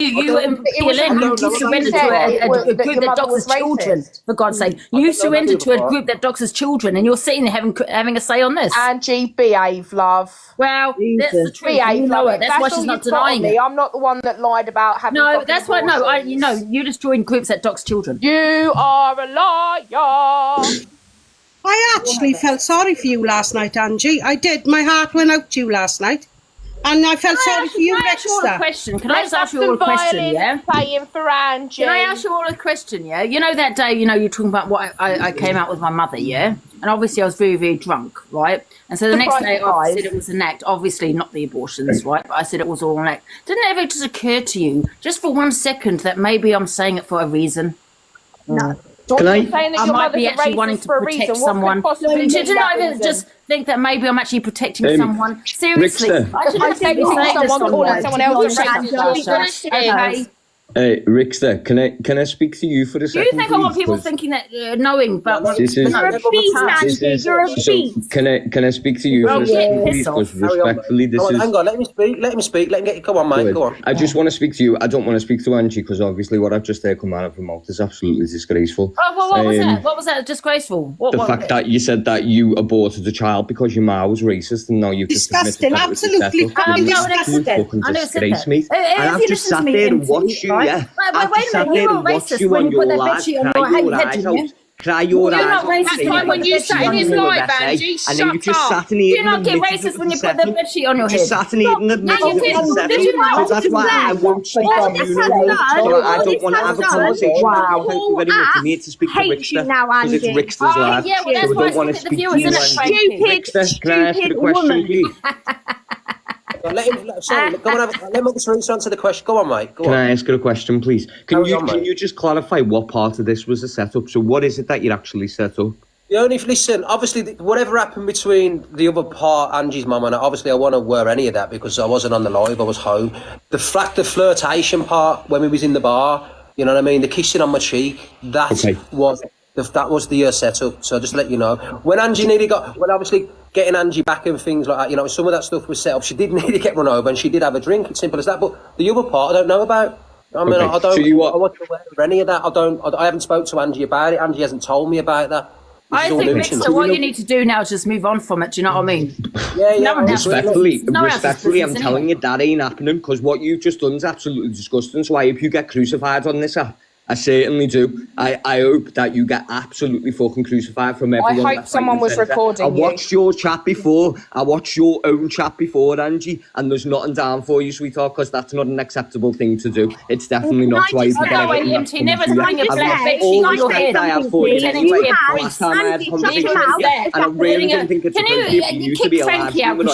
You in PLN, you surrendered to a group that doxes children, for God's sake. You surrendered to a group that doxes children, and you're sitting there having a say on this. Angie, behave, love. Well, that's the truth. You know it. That's why she's not denying it. I'm not the one that lied about having. No, that's why. No, you just joined groups that dox children. You are a liar. I actually felt sorry for you last night, Angie. I did. My heart went out to you last night. And I felt sorry for you, Rexter. Can I just ask you all a question, yeah? Playing for Angie. Can I ask you all a question, yeah? You know that day, you're talking about what I came out with my mother, yeah? And obviously I was very, very drunk, right? And so the next day I said it was an act. Obviously not the abortions, right? But I said it was all an act. Didn't it ever just occur to you, just for 1 second, that maybe I'm saying it for a reason? No. I might be actually wanting to protect someone. Did you not even just think that maybe I'm actually protecting someone? Seriously, I shouldn't think someone else a racist. Hey, Rickster, can I speak to you for a second? Do you think I want people thinking that, knowing, but you're a beast, Angie. You're a beast. Can I speak to you for a second, please? Because respectfully, this is. Hang on, let me speak. Let me get you. Come on, mate. Go on. I just want to speak to you. I don't want to speak to Angie because obviously what I've just heard come out of her mouth is absolutely disgraceful. Oh, well, what was that? What was that disgraceful? The fact that you said that you aborted a child because your ma was racist, and now you've disgusting. Absolutely fucking disgusting. Fucking disgrace, mate. And I've just sat there and watched you. Yeah. Wait a minute, you're not racist when you put that bedsheet on your head, didn't you? Cry your eyes out. That's time when you sat in his live, Angie. And then you just sat and ate. Do you not get racist when you put the bedsheet on your head? Just sat and ate in the middle of the Did you not? So that's why I won't speak on you. I don't want to have a conversation. Wow. Thank you very much. I need to speak to Rickster because it's Rickster's live. Yeah, well, that's why I want to speak to the viewers, isn't it? Rickster, can I ask you a question, please? Let me just answer the question. Go on, mate. Go on. Can I ask you a question, please? Can you just clarify what part of this was a setup? So what is it that you actually set up? Listen, obviously, whatever happened between the other part, Angie's mum, and obviously I won't aware any of that because I wasn't on the live, I was home. The flirtation part when we was in the bar, you know what I mean? The kissing on my cheek, that was the setup. So just to let you know. When Angie obviously getting Angie back and things like that, some of that stuff was set up. She did need to get run over and she did have a drink. It's simple as that. But the other part I don't know about. I mean, I wasn't aware of any of that. I haven't spoke to Angie about it. Angie hasn't told me about that. I think, Rickster, what you need to do now is just move on from it. Do you know what I mean? Yeah. Respectfully, I'm telling you that ain't happening because what you've just done is absolutely disgusting. So I hope you get crucified on this app. I certainly do. I hope that you get absolutely fucking crucified from everyone. I hope someone was recording you. I watched your chat before. I watched your own chat before, Angie, and there's nothing down for you, sweetheart, because that's not an acceptable thing to do. It's definitely not why you get everything. Never bring a bedsheet on your head. I have for you. Last time I had a conversation with you, and I really don't think it's appropriate for you to be allowed to on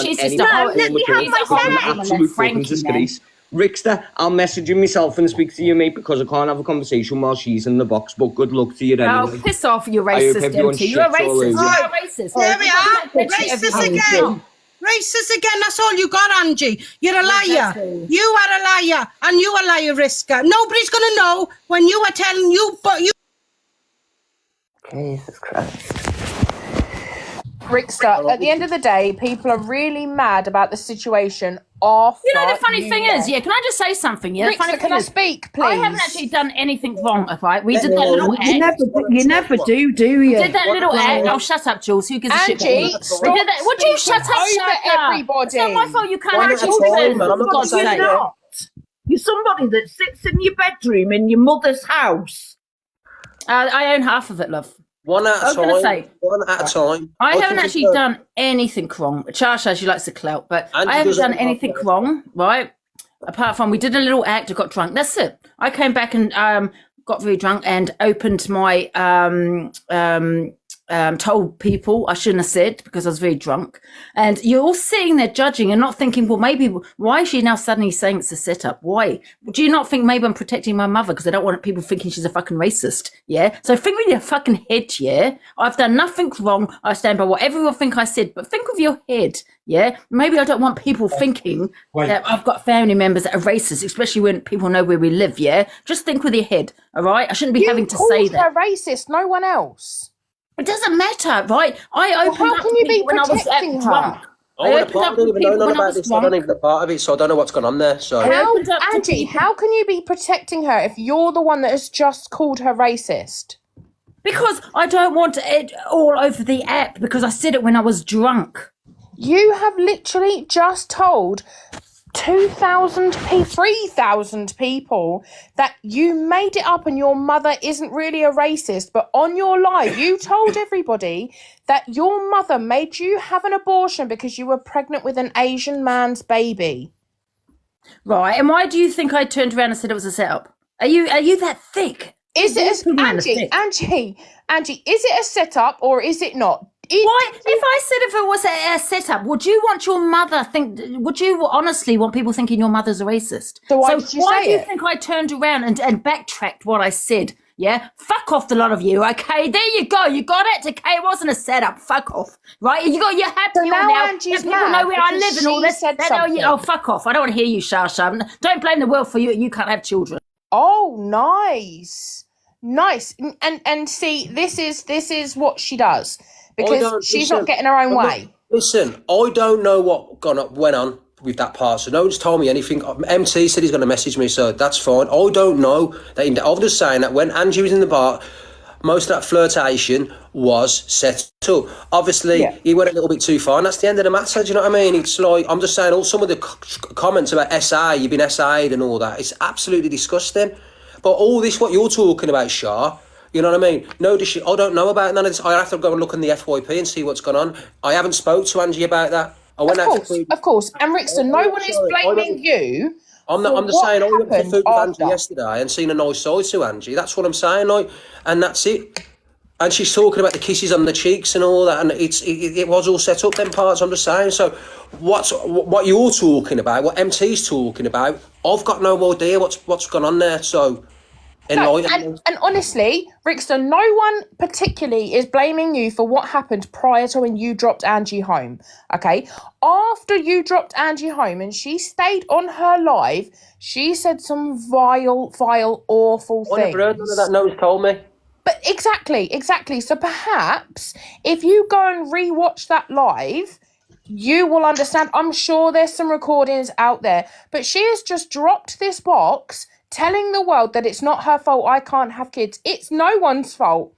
any absolute fucking disgrace. Rickster, I'll message you myself and speak to you, mate, because I can't have a conversation while she's in the box, but good luck to you anyway. Oh, piss off, you racist, MT. You're a racist. You're a racist. There we are. Racist again. Racist again. That's all you got, Angie. You're a liar. Exactly. You are a liar. And you a liar, Risker. Nobody's going to know when you are telling you, but you... Jesus Christ. Rickster, at the end of the day, people are really mad about the situation after. You know, the funny thing is, can I just say something? Yeah, Rickster, can I speak, please? I haven't actually done anything wrong, right? We did that little act. You never do you? We did that little act. Oh, shut up, Jules. Who gives a shit? Angie, we did that. Would you shut up? Everybody. It's not my fault. You can't have children. You're not. You're somebody that sits in your bedroom in your mother's house. I own half of it, love. One at a time. I haven't actually done anything wrong. Charsha, she likes to clout, but I haven't done anything wrong, right? Apart from we did a little act, I got drunk. That's it. I came back and got very drunk and opened my told people I shouldn't have said because I was very drunk. And you're all sitting there judging and not thinking, well, maybe why is she now suddenly saying it's a setup? Why? Do you not think maybe I'm protecting my mother because I don't want people thinking she's a fucking racist? Yeah. So think with your fucking head. Yeah. I've done nothing wrong. I stand by whatever you think I said, but think with your head. Yeah. Maybe I don't want people thinking that I've got family members that are racist, especially when people know where we live. Yeah. Just think with your head. All right. I shouldn't be having to say that. You're racist. No one else. It doesn't matter, right? I opened up when I was drunk. I went apart. I don't even know none about this. I don't even know part of it, so I don't know what's going on there. So, Angie, how can you be protecting her if you're the one that has just called her racist? Because I don't want it all over the app because I said it when I was drunk. You have literally just told 3,000 people that you made it up and your mother isn't really a racist, but on your live you told everybody that your mother made you have an abortion because you were pregnant with an Asian man's baby. Right, and why do you think I turned around and said it was a setup? Are you that thick? Is it Angie, is it a setup or is it not? Why? If I said if it was a setup, would you want your mother would you honestly want people thinking your mother's a racist? So why do you think I turned around and backtracked what I said? Yeah? Fuck off, the lot of you, okay? There you go. You got it? Okay, it wasn't a setup. Fuck off. Right? You're happy so now. Angie's people know where I live and all this. Oh, fuck off. I don't want to hear you, Shasha. Don't blame the world for you. You can't have children. Oh, nice. And see, this is what she does. Because she's not getting her own way. Listen, I don't know what went on with that part, so no one's told me anything. MT said he's going to message me, so that's fine. I don't know. I'm just saying that when Angie was in the bar, most of that flirtation was set up. Obviously, he went a little bit too far, and that's the end of the matter, do you know what I mean? It's like, I'm just saying, some of the comments about SA, you've been SA'd and all that, it's absolutely disgusting. But all this, what you're talking about, Shah, you know what I mean? No, I don't know about none of this. I have to go and look in the FYP and see what's gone on. I haven't spoke to Angie about that. Of course. And Rickson, no one is blaming you. I'm just saying, I went for food with Angie yesterday and seen a nice side to Angie. That's what I'm saying, like, and that's it. And she's talking about the kisses on the cheeks and all that, and it was all set up, them parts, I'm just saying. So what you're talking about, what MT's talking about, I've got no idea what's gone on there, so... No, and honestly, Rickson, no one particularly is blaming you for what happened prior to when you dropped Angie home, okay? After you dropped Angie home and she stayed on her live, she said some vile, awful things. I never heard none of that, no one's told me. But exactly. So perhaps if you go and rewatch that live, you will understand. I'm sure there's some recordings out there, but she has just dropped this box telling the world that it's not her fault I can't have kids. It's no one's fault.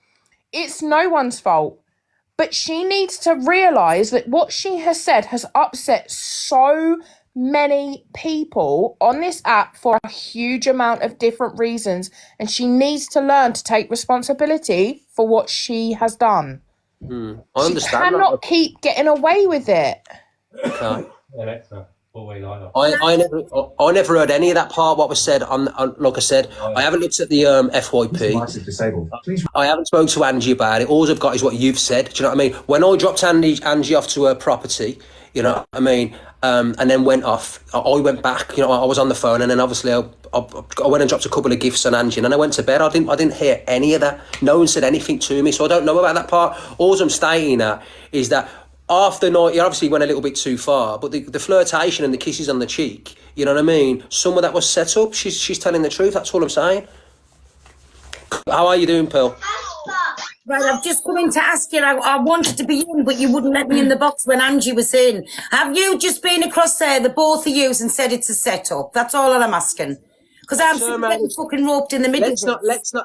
But she needs to realise that what she has said has upset so many people on this app for a huge amount of different reasons. And she needs to learn to take responsibility for what she has done. I understand. She cannot keep getting away with it. Okay. I never heard any of that part. What was said on like I said, I haven't looked at the FYP. I haven't spoken to Angie about it. All I've got is what you've said. Do you know what I mean? When I dropped Angie off to her property, you know what I mean, and then went off. I went back. You know, I was on the phone, and then obviously I went and dropped a couple of gifts on Angie, and then I went to bed. I didn't hear any of that. No one said anything to me, so I don't know about that part. All I'm stating at is that. After night, he obviously went a little bit too far, but the flirtation and the kisses on the cheek, you know what I mean? Some of that was set up. She's telling the truth. That's all I'm saying. How are you doing, Pearl? Right, I've just come in to ask you. I wanted to be in, but you wouldn't let me in the box when Angie was in. Have you just been across there, the both of you, and said it's a setup? That's all that I'm asking. Because I'm getting fucking roped in the middle.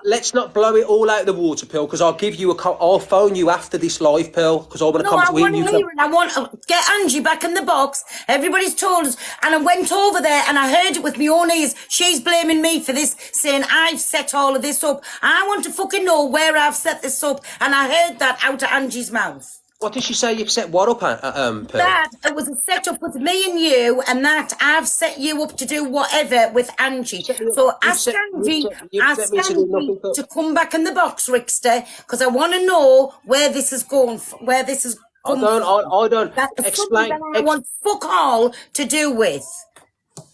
Let's not blow it all out of the water, Pill. Because I'll give you I'll phone you after this live, Pill. Because I want to come to you. I want to get Angie back in the box. Everybody's told us, and I went over there and I heard it with my own ears. She's blaming me for this, saying I've set all of this up. I want to fucking know where I've set this up, and I heard that out of Angie's mouth. What did she say? You've set what up, Pearl? That it was a setup with me and you, and that I've set you up to do whatever with Angie. So ask Angie to come back in the box, Rickster, because I want to know where this is going. I don't. Explain. I want fuck all to do with.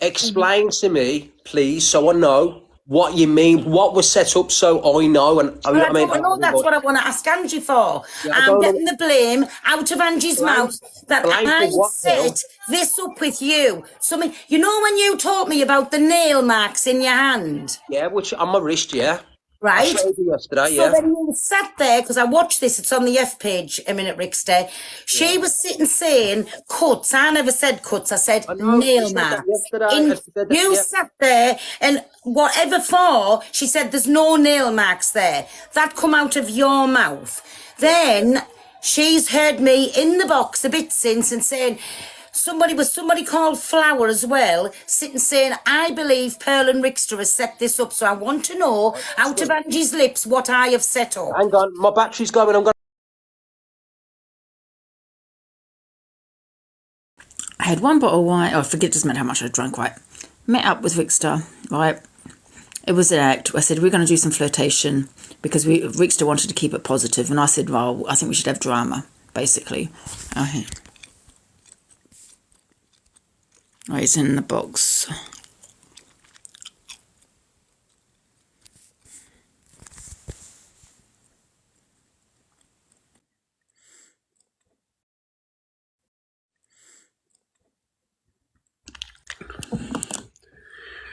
Explain to me, please, so I know. What you mean? What was set up so I know? And I know that's what I want to ask Angie for. Yeah, I'm getting the blame out of Angie's mouth that I set this up with you. So, you know when you taught me about the nail marks in your hand? Yeah, which on my wrist, yeah. right? showed you yesterday, So yeah. then you sat there, because I watched this, it's on the F page, a minute, Rickster. She was sitting saying cuts. I never said cuts, I said I know, nail she said that marks. yesterday. She said that, You yeah. sat there, and whatever for, she said there's no nail marks there. That come out of your mouth. Then she's heard me in the box a bit since and saying, somebody called Flower as well, sitting saying, I believe Pearl and Rickster has set this up, so I want to know out of Angie's lips what I have set up. Hang on, my battery's going. I'm going. I had one bottle of wine. Oh, I forget, it doesn't matter how much I drank, right? Met up with Rickster, right? It was an act. I said, we're going to do some flirtation because Rickster wanted to keep it positive. And I said, well, I think we should have drama, basically. Oh, it's in the box.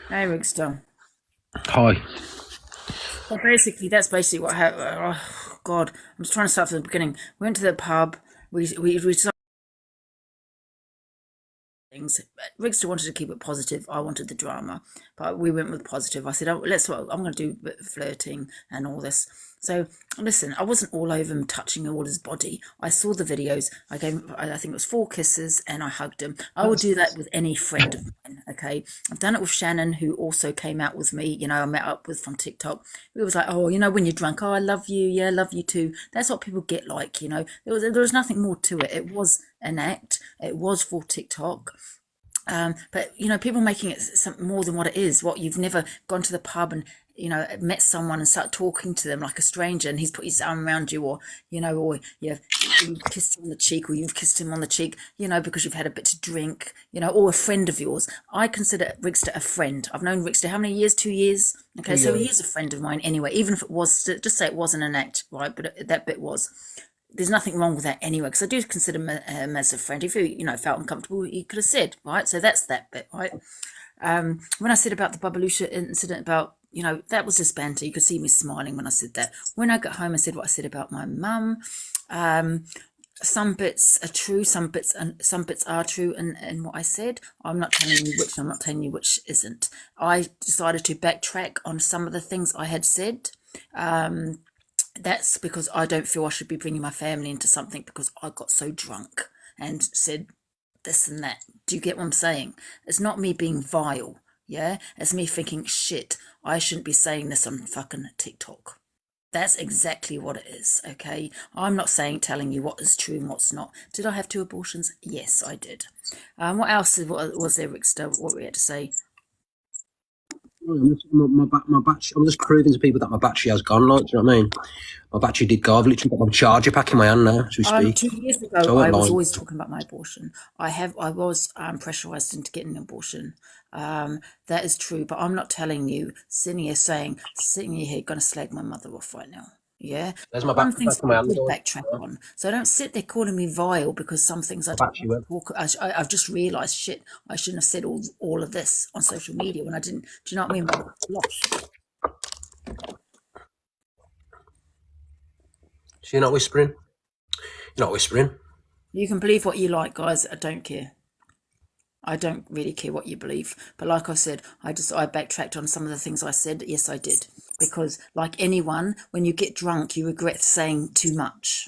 Hey, Rickster. Hi. Well, basically, that's basically what happened. Oh, God. I'm just trying to start from the beginning. We went to the pub. We started things. Rickster wanted to keep it positive. I wanted the drama, but we went with positive. I said, oh, I'm going to do a bit of flirting and all this. So listen, I wasn't all over him touching all his body. I saw the videos. I think it was 4 kisses and I hugged him. I would do that with any friend of mine. Okay. I've done it with Shannon, who also came out with me, you know, I met up with from TikTok. It was like, oh, you know, when you're drunk, oh, I love you. Yeah, I love you too. That's what people get like, you know, there was nothing more to it. It was an act. It was for TikTok. But you know, people making it something more than what it is. What, you've never gone to the pub and, you know, met someone and start talking to them like a stranger, and he's put his arm around you, or you know, or you've kissed him on the cheek, or you've kissed him on the cheek, you know, because you've had a bit to drink, you know, or a friend of yours. I consider Rickster a friend. I've known Rickster how many years? 2 years. Okay, so he is a friend of mine anyway. Even if it was, just say it wasn't an act, right? But that bit was. There's nothing wrong with that anyway, because I do consider him as a friend. If he, you know, felt uncomfortable, he could have said, right? So that's that bit, right? When I said about the Babalusha incident, about, you know, that was just banter. You could see me smiling when I said that. When I got home, I said what I said about my mum. Some bits are true, some bits are true in what I said. I'm not telling you which, I'm not telling you which isn't. I decided to backtrack on some of the things I had said. That's because I don't feel I should be bringing my family into something because I got so drunk and said this and that. Do you get what I'm saying? It's not me being vile, yeah? It's me thinking, shit, I shouldn't be saying this on fucking TikTok. That's exactly what it is, okay? I'm not telling you what is true and what's not. Did I have 2 abortions? Yes, I did. What else was there, Rickster? What we had to say? My battery. I'm just proving to people that my battery has gone. Like, do you know what I mean? My battery did go. I've literally got my charger pack in my hand now as we speak. 2 years ago, So I was always talking about my abortion. I was pressurized into getting an abortion. That is true, but I'm not telling you, sitting here going to slag my mother off right now. Yeah, There's my some battery things back in my I hand. did backtrack on. So don't sit there calling me vile because some things I don't want to talk. I've just realised, shit, I shouldn't have said all of this on social media when I didn't. Do you know what I mean? Lost. So you're not whispering? You're not whispering? You can believe what you like, guys. I don't care. I don't really care what you believe. But like I said, I backtracked on some of the things I said. Yes, I did. Because like anyone, when you get drunk, you regret saying too much.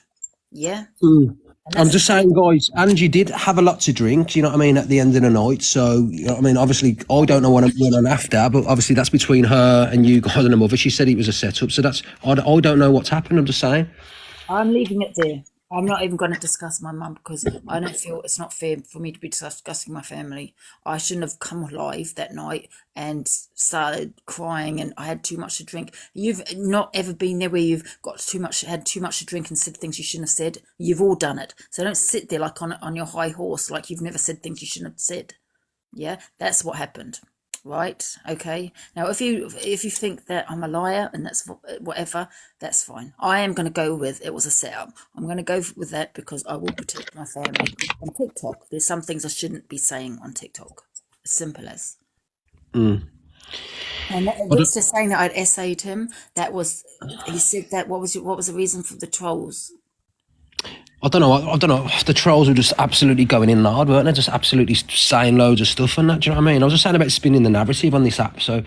Yeah? I'm just saying, guys, Angie did have a lot to drink, you know what I mean, at the end of the night. So, you know what I mean, obviously, I don't know what went on after, but obviously that's between her and you guys and her mother. She said it was a setup. So I don't know what's happened. I'm just saying. I'm leaving it there. I'm not even going to discuss my mum because I don't feel it's not fair for me to be discussing my family. I shouldn't have come live that night and started crying and I had too much to drink. You've not ever been there where you've had too much to drink and said things you shouldn't have said. You've all done it. So don't sit there like on your high horse like you've never said things you shouldn't have said. Yeah, that's what happened. Right, okay. Now, if you think that I'm a liar and that's whatever, that's fine. I am going to go with it was a setup. I'm going to go with that because I will protect my family. On TikTok, there's some things I shouldn't be saying on TikTok. As simple as. And Rick's just saying that I'd essayed him. He said that. What was the reason for the trolls? I don't know. The trolls were just absolutely going in hard, weren't they? Just absolutely saying loads of stuff and that. Do you know what I mean? I was just saying about spinning the narrative on this app. So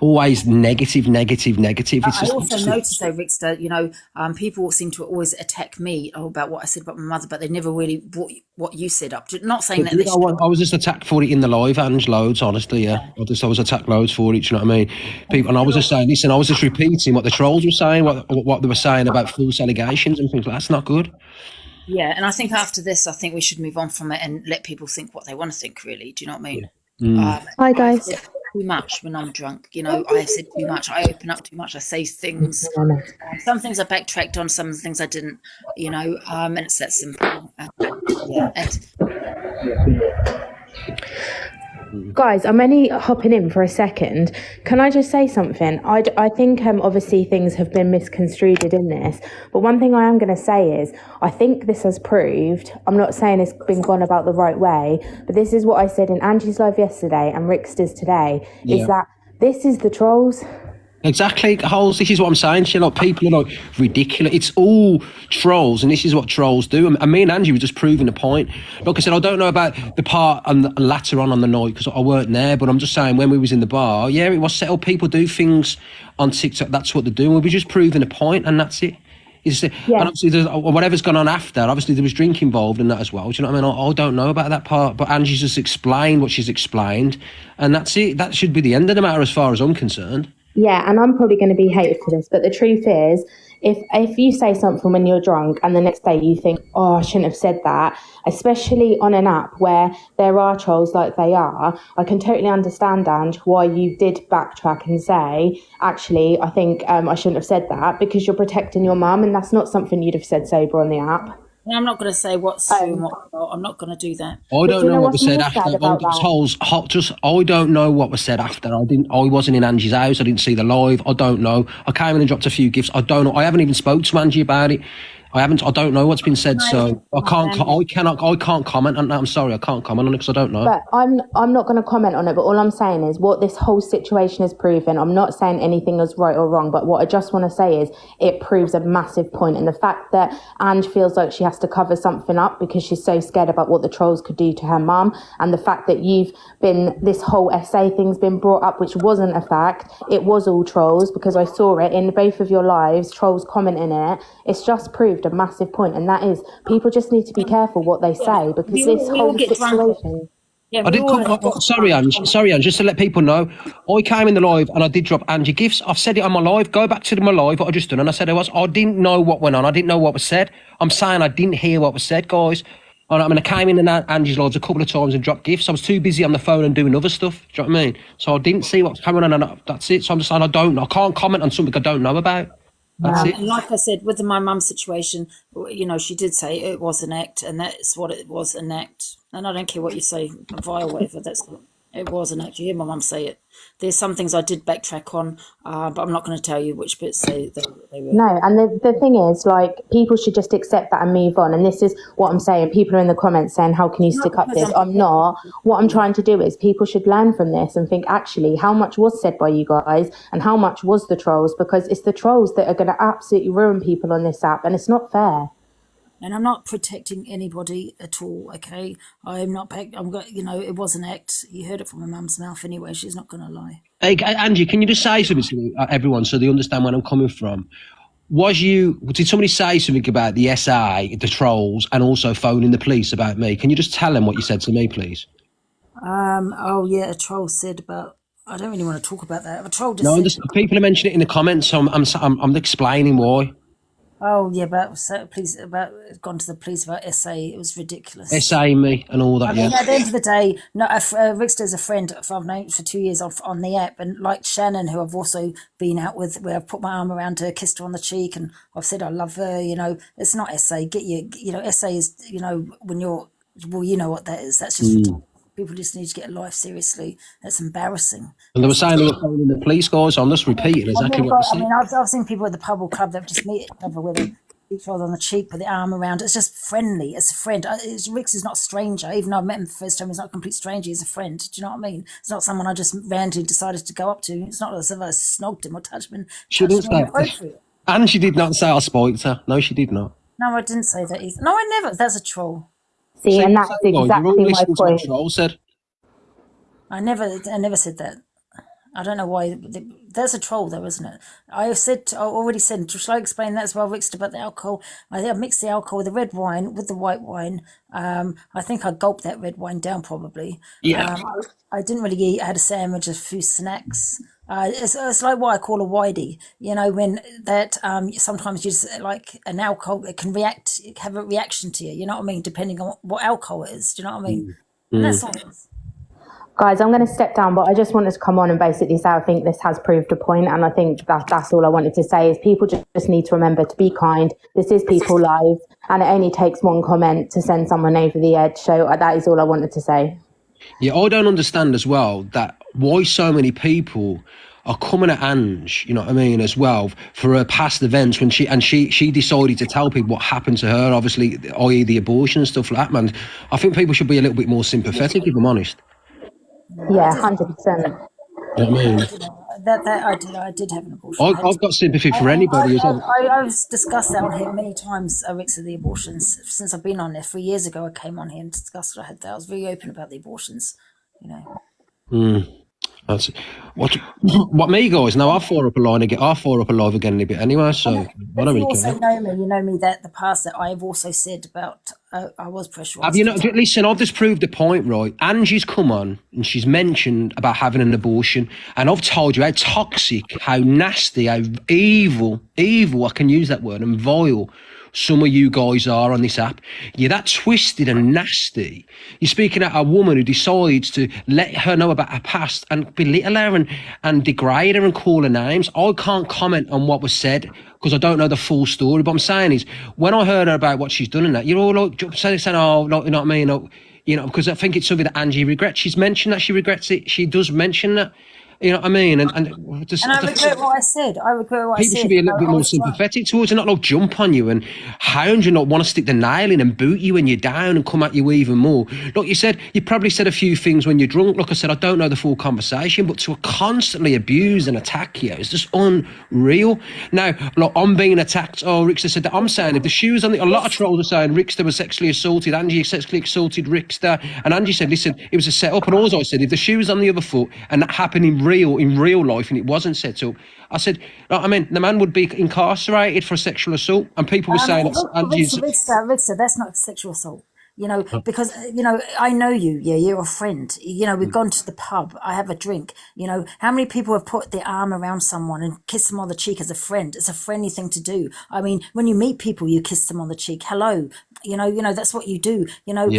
always negative. It's I also noticed though, Rickster, people seem to always attack me about what I said about my mother, but they never really brought what you said up. Not saying that. I was just attacked for it in the live, Ange, loads, honestly, yeah. I was attacked loads for it, do you know what I mean? People, and I was just saying, listen, I was just repeating what the trolls were saying, what they were saying about false allegations and things like that. That's not good. Yeah, and I think after this, I think we should move on from it and let people think what they want to think, really. Do you know what I mean? Hi, guys. Too much when I'm drunk. I have said too much. I open up too much. I say things. Some things I backtracked on. Some things I didn't. And it's that simple. Guys, I'm only hopping in for a second. Can I just say something? I think obviously things have been misconstrued in this, but one thing I am going to say is I think this has proved, I'm not saying it's been gone about the right way, but this is what I said in Angie's live yesterday and Rickster's today, is that this is the trolls. Exactly, Holes. This is what I'm saying. People are ridiculous. It's all trolls, and this is what trolls do. And me and Angie were just proving the point. Like I said, I don't know about the part and the later on the night because I weren't there, but I'm just saying when we was in the bar, it was settled. People do things on TikTok. That's what they're doing. We were just proving a point, and that's it. And obviously, whatever's gone on after, obviously there was drink involved in that as well. Do you know what I mean? I don't know about that part, but Angie's just explained what she's explained, and that's it. That should be the end of the matter as far as I'm concerned. Yeah, and I'm probably going to be hated for this, but the truth is, if you say something when you're drunk and the next day you think, oh, I shouldn't have said that, especially on an app where there are trolls like they are, I can totally understand, Ange, why you did backtrack and say, actually, I think I shouldn't have said that because you're protecting your mum and that's not something you'd have said sober on the app. I'm not going to say what's true and what's not. I'm not going to do that. I don't know what was said after. I don't know what was said after. I wasn't in Angie's house. I didn't see the live. I don't know. I came in and dropped a few gifts. I don't know. I haven't even spoke to Angie about it. I don't know what's been said, so I can't comment on that. I'm sorry, I can't comment on it because I don't know. But I'm not going to comment on it, but all I'm saying is what this whole situation has proven. I'm not saying anything is right or wrong, but what I just want to say is it proves a massive point. And the fact that Ange feels like she has to cover something up because she's so scared about what the trolls could do to her mum, and the fact that this whole SA thing's been brought up, which wasn't a fact. It was all trolls because I saw it in both of your lives, trolls commenting it. It's just proved a massive point, and that is people just need to be careful what they say because this whole situation. Sorry, Ange, just to let people know, I came in the live and I did drop Angie gifts. I've said it on my live. Go back to my live, what I just done, and I said I didn't know what went on. I didn't know what was said. I'm saying I didn't hear what was said, guys. I came in and Angie's lives a couple of times and dropped gifts. I was too busy on the phone and doing other stuff. Do you know what I mean? So I didn't see what's coming on, and that's it. So I'm just saying I can't comment on something I don't know about. And like I said, with my mum's situation, she did say it was an act, and that's what it was, an act. And I don't care what you say, vile, whatever. It was an act. You hear my mum say it. There's some things I did backtrack on, but I'm not going to tell you which bits they were. No, and the thing is, people should just accept that and move on. And this is what I'm saying. People are in the comments saying, how can you stick up this? I'm not. What I'm trying to do is people should learn from this and think, actually, how much was said by you guys and how much was the trolls? Because it's the trolls that are going to absolutely ruin people on this app, and it's not fair. And I'm not protecting anybody at all, okay? I'm not, it was an act. You heard it from my mum's mouth anyway. She's not going to lie. Hey, Angie, can you just say something to everyone so they understand where I'm coming from? Did somebody say something about the SA, the trolls, and also phoning the police about me? Can you just tell them what you said to me, please? A troll said about... I don't really want to talk about that. A troll just said... People are mentioning it in the comments, so I'm explaining why. Oh yeah, about gone to the police about SA. It was ridiculous. SA me and all that. At the end of the day, Rickster's a friend I've known for 2 years on the app, and like Shannon, who I've also been out with, where I've put my arm around her, kissed her on the cheek, and I've said I love her. It's not SA. SA is when you're you know what that is. That's just ridiculous. People just need to get life seriously. That's embarrassing. And they were saying they were phoning the police, guys. I'm just repeating exactly what they said. I've seen people at the pub or club that just meet each other with them. Each other on the cheek, put the arm around. It's just friendly. It's a friend. Rix is not a stranger. Even though I met him the first time, he's not a complete stranger. He's a friend. Do you know what I mean? It's not someone I just randomly decided to go up to. It's not as if I snogged him or touched him. She didn't say. And she did not say I spoiled her. No, she did not. No, I didn't say that either. No, I never. That's a troll. See, and that's exactly my point. Troll said. I never said that. I don't know why. There's a troll, though, isn't it? I already said. Shall I explain that as well, Rixed, about the alcohol? I mixed the alcohol with the red wine with the white wine. I think I gulped that red wine down probably. Yeah. I didn't really eat. I had a sandwich, a few snacks. It's like what I call a whitey. You know, when that sometimes you just like an alcohol, it can have a reaction to you. You know what I mean? Depending on what alcohol it is. Do you know what I mean? And that's all it is. Guys, I'm going to step down, but I just wanted to come on and basically say I think this has proved a point, and I think that's all I wanted to say is people just need to remember to be kind. This is people live, and it only takes one comment to send someone over the edge. So that is all I wanted to say. Yeah, I don't understand as well that why so many people are coming at Ange, you know what I mean, as well, for her past events when she decided to tell people what happened to her, obviously, i.e. the abortion and stuff like that, man. I think people should be a little bit more sympathetic, if I'm honest. Yeah, 100%. You know what I mean? I did have an abortion. I've got sympathy for anybody. I've discussed that on here many times, Rix, of the abortions. Since I've been on there 3 years ago, I came on here and discussed what I had there. I was very open about the abortions, you know. That's what me, guys. Now I fire up a line again. I fire up a live again in a bit anyway. So I don't really also care. you know me that the past that I've also said about I was pressurised. Have you not? Listen, I've just proved the point, right? Angie's come on and she's mentioned about having an abortion, and I've told you how toxic, how nasty, how evil. I can use that word, and vile some of you guys are on this app. You're that twisted and nasty. You're speaking at a woman who decides to let her know about her past and belittle her and degrade her and call her names. I can't comment on what was said because I don't know the full story. But I'm saying is, when I heard her about what she's done and that, you're all like saying, oh, no, you know what I mean? No, you know, because I think it's something that Angie regrets. She's mentioned that she regrets it. She does mention that. You know what I mean? And I regret what I said. People should be a little bit more sympathetic towards you, not like jump on you and hound you, not want to stick the nail in and boot you when you're down and come at you even more. Like you said, you probably said a few things when you're drunk. Like I said, I don't know the full conversation, but to constantly abuse and attack you is just unreal. Now, like, I'm being attacked. Oh, Rickster said that. I'm saying if the shoes on a lot of trolls are saying Rickster was sexually assaulted, Angie sexually assaulted Rickster, and Angie said, listen, it was a set-up, and all I said, if the shoe was on the other foot and that happened in real life and it wasn't set up, I said, I mean, the man would be incarcerated for sexual assault, and people were saying Rickster, that's not sexual assault. You know, because, you know, I know you, yeah, you're a friend. You know, we've gone to the pub, I have a drink. You know, how many people have put their arm around someone and kissed them on the cheek as a friend? It's a friendly thing to do. I mean, when you meet people, you kiss them on the cheek. Hello, you know, that's what you do. You know,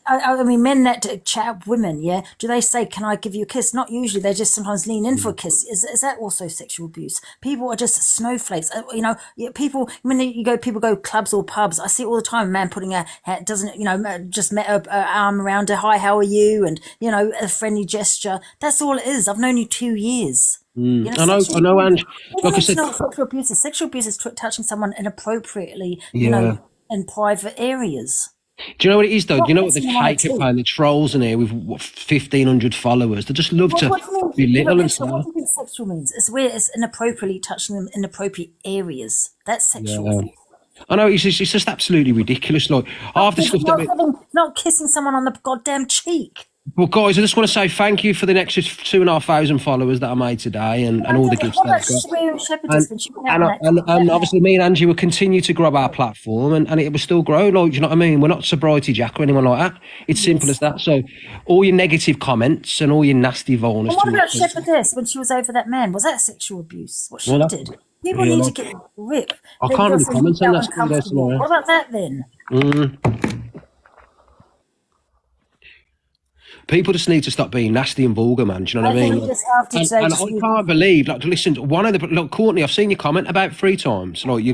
I mean, men that chat up women, yeah, do they say, can I give you a kiss? Not usually. They just sometimes lean in for a kiss. Is that also sexual abuse? People are just snowflakes. You know, people, when people go clubs or pubs, I see it all the time. A man putting just met her arm around her. Hi, how are you? And, you know, a friendly gesture. That's all it is. I've known you 2 years. You know, I know, Ange. Like I said, sexual abuse. Sexual abuse is touching someone inappropriately, you know, in private areas. Do you know what it is, though? Do you know what the hate campaign, the trolls in here with 1,500 followers? They just love to belittle and stuff. What do you think sexual means? It's where it's inappropriately touching them in inappropriate areas. That's sexual. Yeah. I know, it's just absolutely ridiculous. Like, half the stuff not kissing someone on the goddamn cheek. Well, guys, I just want to say thank you for the next 2,500 followers that I made today and all the gifts that I've got. And obviously me and Angie will continue to grow our platform and it will still grow. Like, you know what I mean? We're not Sobriety Jack or anyone like that. It's simple as that. So all your negative comments and all your nasty vileness. What about Shepherdess when she was over that man? Was that sexual abuse? What she did? People need to get ripped. I can't really comment on that. What about that then? People just need to stop being nasty and vulgar, man. Do you know what I mean? And I can't believe, like, listen, Courtney, I've seen your comment about 3 times. Like, you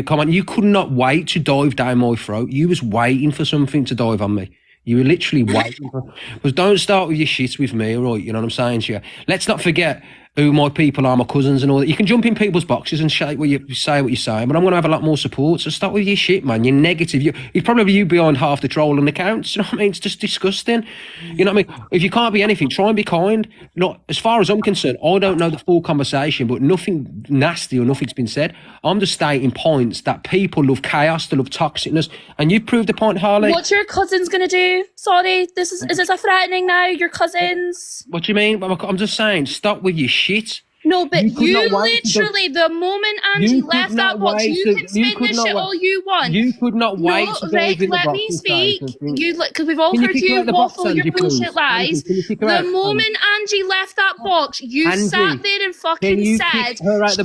comment, you could not wait to dive down my throat. You was waiting for something to dive on me. You were literally waiting for. Because don't start with your shit with me, all right? You know what I'm saying to you? Let's not forget, who my people are, my cousins and all that. You can jump in people's boxes and say what you're saying, but I'm going to have a lot more support. So stop with your shit, man. You're negative. It's probably you behind half the trolling accounts. You know what I mean? It's just disgusting. You know what I mean? If you can't be anything, try and be kind. Not as far as I'm concerned, I don't know the full conversation, but nothing nasty or nothing's been said. I'm just stating points that people love chaos, they love toxicness, and you proved the point, Harley. What's your cousins going to do? Sorry, is this a threatening now? Your cousins? What do you mean? I'm just saying, stop with your shit. No, but you literally, the moment Angie left that box, you can spin this shit all you want. You could not wait to Rick, let me speak. Because we've all heard you waffle your bullshit lies. The moment Angie left that box, you sat there and fucking said,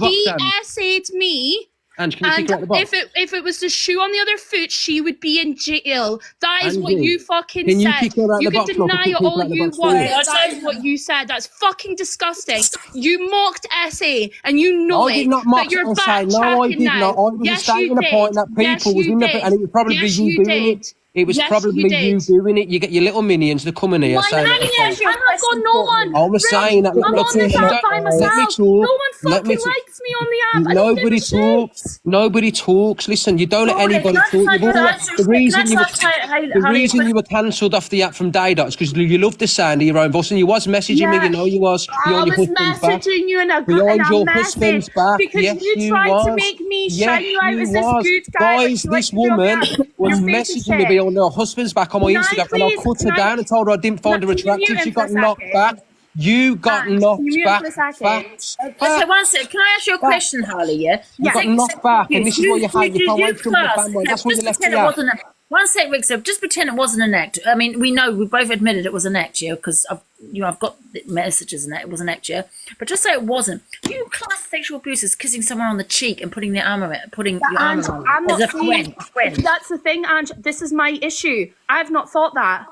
she essayed me. Ange, can you kick her out the box? If it was the shoe on the other foot, she would be in jail. That is what Angie, you fucking can you said. kick her out You the can box, deny it all you box want. too? That is what you said. That's fucking disgusting. You mocked SA, and you know I did not mock but you're SA. No, I did now. not. I was Yes, stating the point that people was in the, and it was probably you doing it. It was probably you doing it. You get your little minions to come in here saying, I've got no one. I was saying that. I'm on this app by myself. No one fucking likes me on the app. Nobody talks. Nobody talks. Listen, you don't let anybody talk. The reason you were cancelled off the app from Daydots is because you love the sound of your own voice, and you was messaging me. You know you was. I was messaging you in a husband's back. Because yes, you tried to make me shine you out as this good guy. Guys, this woman was messaging me on her husband's back on my Instagram, and I cut her down and told her I didn't find her attractive. She got knocked back. You got knocked back. Okay, one sec. Can I ask you a question, Harley? Yeah. You got knocked back, and this is what you hate. You can't wait for the family. That's what you left me out. One sec, Rick. So just pretend it wasn't an act. I mean, we know we both admitted it was an act, yeah, because I've got the messages and that it was an act, yeah. But just say it wasn't. You class sexual abuse as kissing someone on the cheek and putting your arm around I'm not as a friend. That's the thing, Ange. This is my issue. I've not thought that.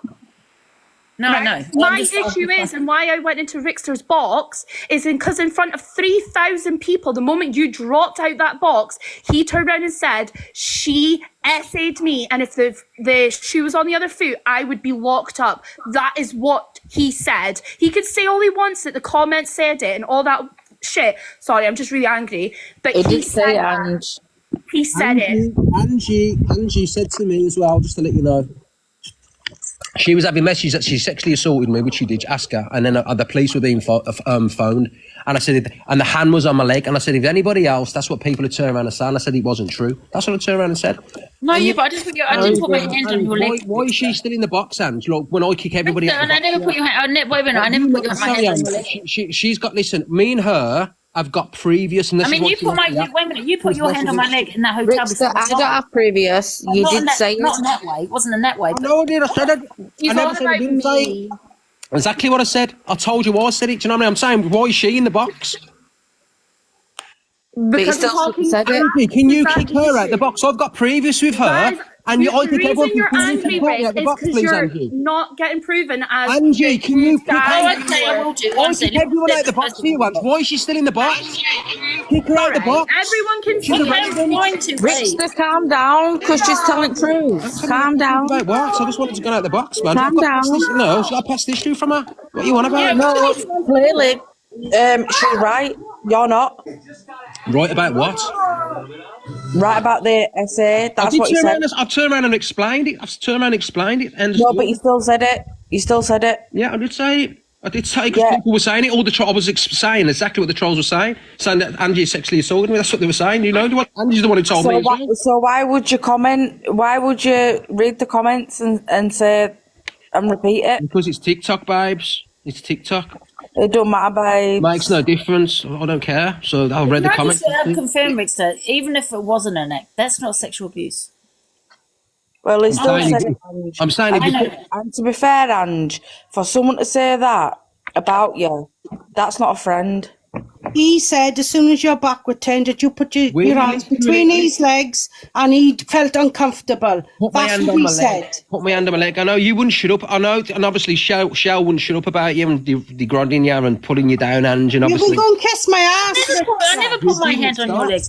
No, I know. My issue is, and why I went into Rickster's box, is because in front of 3,000 people, the moment you dropped out that box, he turned around and said, she essayed me, and if the shoe was on the other foot, I would be locked up. That is what he said. He could say all he wants that the comments said it and all that shit. Sorry, I'm just really angry. But he said it. He said it. Angie said to me as well, just to let you know, she was having messages that she sexually assaulted me, which she did. Ask her, and then the police were being phoned, and I said, and the hand was on my leg, and I said, if anybody else, that's what people would turn around and say. And I said it wasn't true. That's what I turned around and said. No, but I just put I didn't put my hand on your leg. Why is she still in the box, Ange? Look, when I kick everybody out, and I never put your hand. I never put my hand on your leg. She's got. Listen, me and her. I've got previous, and this you put your hand on my leg in that hotel. I don't have previous. You did say not in that way. It wasn't in that way. No, I did. I said it. I never said I didn't say it. Exactly what I said. I told you why I said it. Do you know what I mean? I'm saying, why is she in the box? Because said it. Can you kick her out the box? I've got previous with her. And the reason you're angry, Rick, is because you're not getting proven as Angie, can you kick I will do. I'll kick everyone out the box for you once. Why is she still in the box? Kick her out the box. Everyone can see it. Rick, calm down, because she's telling the truth. Calm down. About what? I just wanted to go out the box, man. Calm down. No, should I pass this through from her? What you want about? No, clearly, she's right. You're not. Right about what? Right about the essay. That's what you said. I've turned around and explained it. And no, but you still said it. Yeah, I did say it. Because people were saying it. All the trolls was saying exactly what the trolls were saying that Angie sexually assaulted me. That's what they were saying. You know, Angie's the one who told me. So why would you comment? Why would you read the comments and say and repeat it? Because it's TikTok, babes. It's TikTok. It don't matter, babe. Makes no difference. I don't care. So I'll read the comments. Confirm, Rickster, even if it wasn't an act, that's not sexual abuse. Well, he still said it. I'm saying and to be fair, Ange, for someone to say that about you, that's not a friend. He said as soon as your back was turned that you put your hands between his legs and he felt uncomfortable. That's what he said. Put my hand on my leg. I know you wouldn't shut up. I know, and obviously Shell wouldn't shut up about you and degrading you and pulling you down, Ange. And obviously, you can go and kiss my ass. I never put my hand on your leg.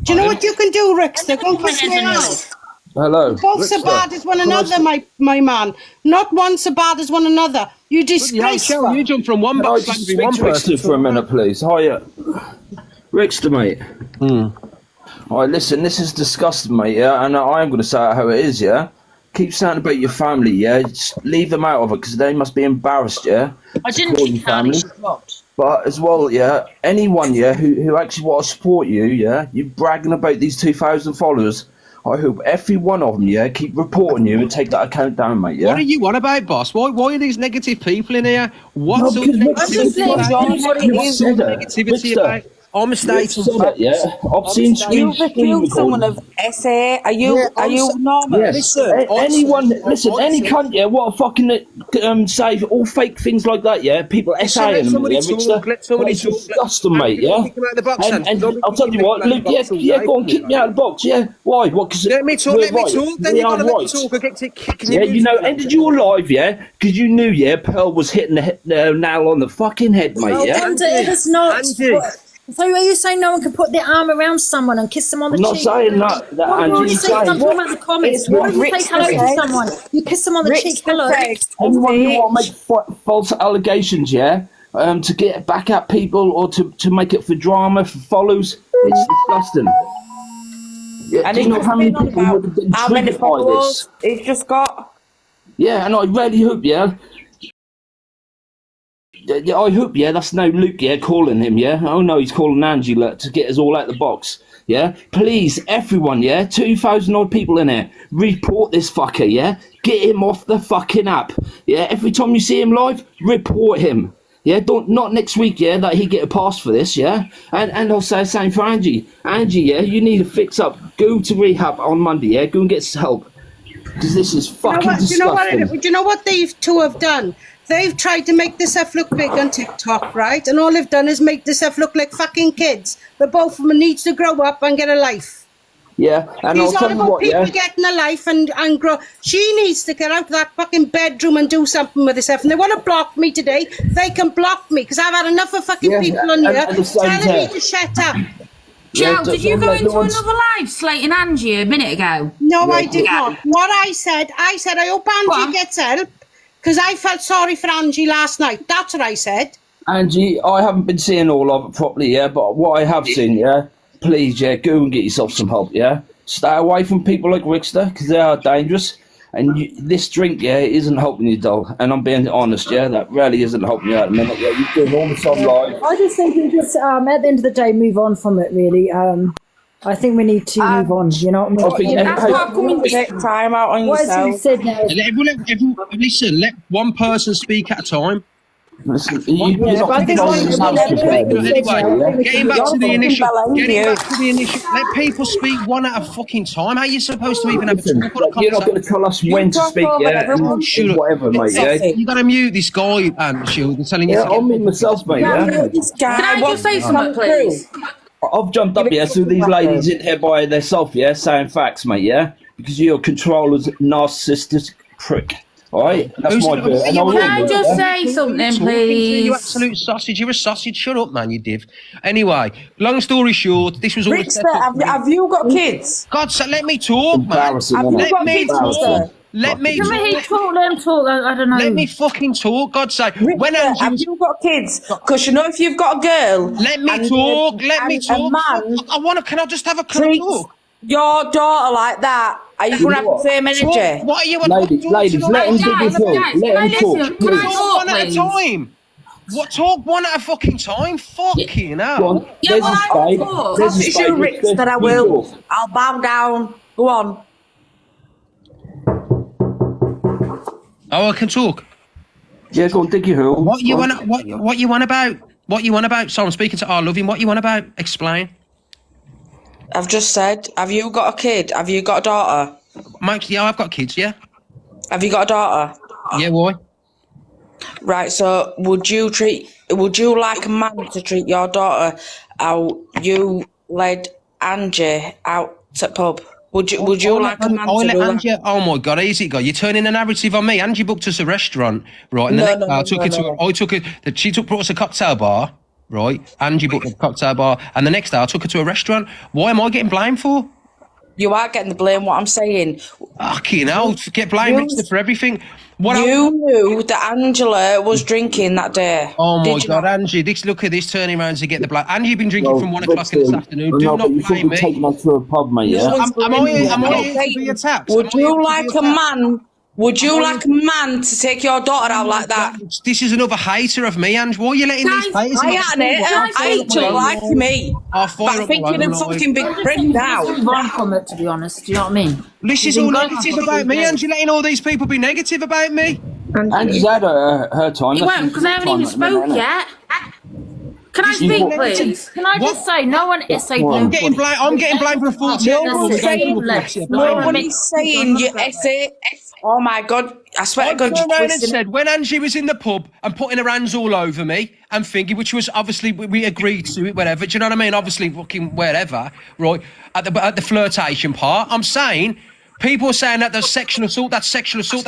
Do you know what you can do, Rickster? Go and kiss my ass. Hello. Both so bad as one another, my man. Not one so bad as one another. You disgraceful. You jump from one box Can I to just one speak to person. Rickster for a minute, please? Hiya. Rickster, mate. All right, listen, this is disgusting, mate, yeah? And I am going to say it how it is, yeah? Keep saying about your family, yeah? Just leave them out of it, because they must be embarrassed, yeah? I didn't Support keep your family. She dropped. But as well, yeah, anyone, yeah, who actually want to support you, yeah? You bragging about these 2,000 followers. I hope every one of them, yeah, keep reporting you and take that account down, mate, yeah? What are you on about, boss? Why are these negative people in here? What's all the negativity about? I'm stating facts. Yeah, I've seen You've accused someone of SA. Are you normal? Yes. Anyone, listen, any cunt, yeah, what a fucking say all fake things like that, yeah? People SA in them, yeah, it's disgusting, mate, yeah? And I'll tell you what, Luke, yeah, go on, kick me out of the box, yeah? Why? What? Because let me talk, then you've got to let me talk and get to kicking yeah, you know, ended your live, yeah? Because you knew, yeah, Pearl was hitting the nail on the fucking head, mate, yeah? And it is not. So are you saying no one can put their arm around someone and kiss them on the cheek? I'm not saying that, What Angie. I'm talking about the comments. What do you say hello to someone? You kiss them on the cheek, hello. Anyone who want to make false allegations, yeah, to get back at people or to make it for drama, for follows, it's disgusting. Yeah, And do you know how many people would have been how many triggered by followers this? he's just got? Yeah, and I really hope, yeah, I hope, yeah, that's no Luke, yeah, calling him, yeah. Oh no, he's calling Angie to get us all out the box, yeah. Please, everyone, yeah, 2,000 odd people in here, report this fucker, yeah. Get him off the fucking app, yeah. Every time you see him live, report him, yeah. Not next week, yeah, that he get a pass for this, yeah. And I'll say the same for Angie. Angie, yeah, you need to fix up. Go to rehab on Monday, yeah. Go and get some help, because this is fucking disgusting. Do you know what these two have done? They've tried to make themselves look big on TikTok, right? And all they've done is make themselves look like fucking kids. But both of them needs to grow up and get a life. Yeah, and He's I'll tell all you about what, people yeah. getting a life and grow. She needs to get out of that fucking bedroom and do something with herself. And they want to block me today. They can block me because I've had enough of fucking people on here telling me to shut up. Joe, did you go into another live slating Angie a minute ago? No, I did not. What I said, I hope Angie gets help. Because I felt sorry for Angie last night. That's what I said. Angie, I haven't been seeing all of it properly, yeah, but what I have seen, yeah, please, yeah, go and get yourself some help, yeah? Stay away from people like Rickster, because they are dangerous, and this drink, yeah, isn't helping you, doll, and I'm being honest, yeah, that really isn't helping you at the minute, yeah, you're doing all the time live. I just think we just, at the end of the day, move on from it, really. I think we need to move on, you know what I mean? That's what coming to take time out on yourself. Said now? Listen, let one person speak at a time. Listen, Anyway, getting back to the initial, let people speak one at a fucking time. How are you supposed to even have a talk on a conversation? You're not going to tell us when to speak, yeah, and whatever, mate, yeah? You got to mute this guy, and Shield, telling you Yeah, to I'll mute myself, mate, yeah? Can I just say something, please? I've jumped up, yeah, so these ladies in here by themselves, yeah, saying facts, mate, yeah? Because you're a controller's narcissistic prick, all right? That's my view. Can I just say something, please? You absolute sausage. You're a sausage. Shut up, man, you div. Anyway, long story short, this was all... Have you got kids? God, so let me talk, man. Let me talk. Let me talk. Let him talk. I don't know. Let me fucking talk. God's sake. When have you got kids? Because you know if you've got a girl. Let me talk. Let me talk. A man. Can I just have a talk? Your daughter like that. Are you going to have the same energy? What are you? Ladies, let him do his talk. Let him talk. Talk one at a time. What, talk one at a fucking time? Fucking hell. There's a spade. There's a spade. Rick, that I will. I'll bow down. Go on. Oh, I can talk. Yeah, go on, dig your hole. What you want about? What you want about? So I'm speaking to our loving. What you want about? Explain. I've just said, have you got a kid? Have you got a daughter? Mike, yeah, I've got kids, yeah. Have you got a daughter? Yeah, why? Right, so would you like a man to treat your daughter how you led Angie out to pub? Would you like a man to do Angie, that? Oh my God, easy guy. You're turning a narrative on me. Angie booked us a restaurant, right? And she brought us a cocktail bar, right? Angie booked a cocktail bar, and the next day I took her to a restaurant. Why am I getting blamed for? You are getting the blame. What I'm saying. Fucking hell! Get blamed Richter for everything. You knew that Angela was drinking that day. Oh my God, Angie! Look at this turning around to get the blame. Angie, you've been drinking from 1 o'clock this afternoon. Do not blame me. Taking her to a pub, mate. Yeah. Am I here to be attacked? Would you like a man? Would you like a man to take your daughter out like that? This is another hater of me, Ange. Why are you letting these haters? I hate you like me. But thinking of fucking big prick now. Wrong from it, to be honest. Do you know what I mean? This is all negative about me, Ange. You're letting all these people be negative about me. Angie's had her time. You won't, because I haven't even spoke yet. Can I speak, please? Can I just say, no one is saying... I'm getting blamed for a 14-year-old. Nobody's saying you essay. Oh my God! I swear to God, you turned around and said when Angie was in the pub and putting her hands all over me and thinking, which was obviously we agreed to it, whatever. Do you know what I mean? Obviously, fucking wherever, right? At the flirtation part, I'm saying. People are saying that there's sexual assault, that's sexual assault,